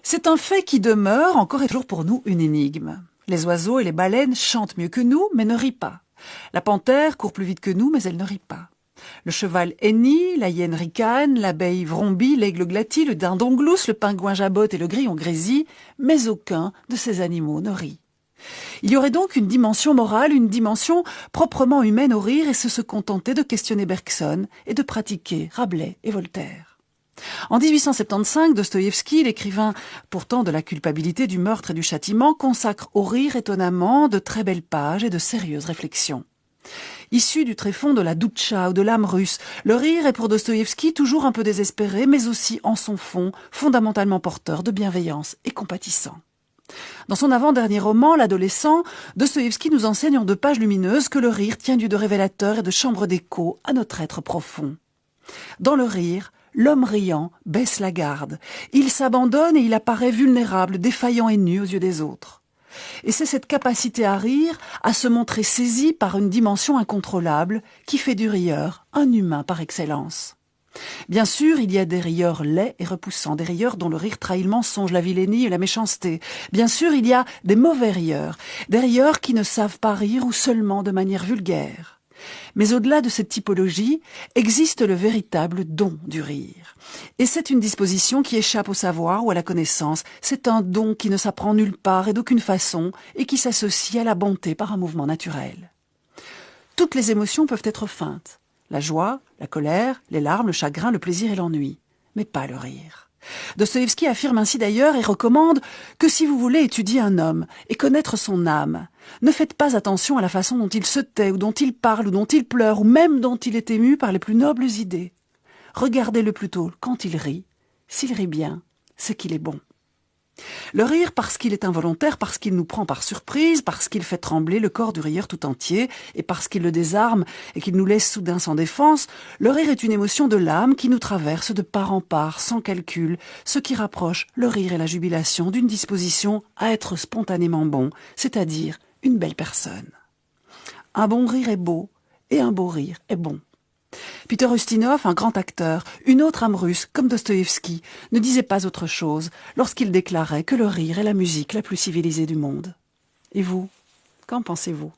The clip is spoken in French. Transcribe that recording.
C'est un fait qui demeure encore et toujours pour nous une énigme. Les oiseaux et les baleines chantent mieux que nous, mais ne rient pas. La panthère court plus vite que nous, mais elle ne rit pas. Le cheval hennit, la hyène ricane, l'abeille vrombit, l'aigle glatit, le dindon glousse, le pingouin jabote et le grillon grésille, mais aucun de ces animaux ne rit. Il y aurait donc une dimension morale, une dimension proprement humaine au rire, et se contenter de questionner Bergson et de pratiquer Rabelais et Voltaire. En 1875, Dostoïevski, l'écrivain pourtant de la culpabilité, du meurtre et du châtiment, consacre au rire étonnamment de très belles pages et de sérieuses réflexions. Issu du tréfonds de la doutcha ou de l'âme russe, le rire est pour Dostoïevski toujours un peu désespéré, mais aussi en son fond fondamentalement porteur de bienveillance et compatissant. Dans son avant-dernier roman, L'adolescent, Dostoïevski nous enseigne en 2 pages lumineuses que le rire tient lieu de révélateur et de chambre d'écho à notre être profond. Dans le rire, l'homme riant baisse la garde. Il s'abandonne et il apparaît vulnérable, défaillant et nu aux yeux des autres. Et c'est cette capacité à rire, à se montrer saisi par une dimension incontrôlable, qui fait du rieur un humain par excellence. Bien sûr, il y a des rieurs laids et repoussants, des rieurs dont le rire trahit le mensonge, la vilainie et la méchanceté. Bien sûr, il y a des mauvais rieurs, des rieurs qui ne savent pas rire ou seulement de manière vulgaire. Mais au-delà de cette typologie, existe le véritable don du rire. Et c'est une disposition qui échappe au savoir ou à la connaissance. C'est un don qui ne s'apprend nulle part et d'aucune façon, et qui s'associe à la bonté par un mouvement naturel. Toutes les émotions peuvent être feintes. La joie, la colère, les larmes, le chagrin, le plaisir et l'ennui. Mais pas le rire. Dostoïevski affirme ainsi d'ailleurs et recommande que si vous voulez étudier un homme et connaître son âme, ne faites pas attention à la façon dont il se tait, ou dont il parle, ou dont il pleure, ou même dont il est ému par les plus nobles idées. Regardez-le plutôt quand il rit. S'il rit bien, c'est qu'il est bon. Le rire, parce qu'il est involontaire, parce qu'il nous prend par surprise, parce qu'il fait trembler le corps du rieur tout entier, et parce qu'il le désarme et qu'il nous laisse soudain sans défense, le rire est une émotion de l'âme qui nous traverse de part en part, sans calcul, ce qui rapproche le rire et la jubilation d'une disposition à être spontanément bon, c'est-à-dire une belle personne. Un bon rire est beau, et un beau rire est bon. Peter Ustinov, un grand acteur, une autre âme russe, comme Dostoïevski, ne disait pas autre chose lorsqu'il déclarait que le rire est la musique la plus civilisée du monde. Et vous, qu'en pensez-vous ?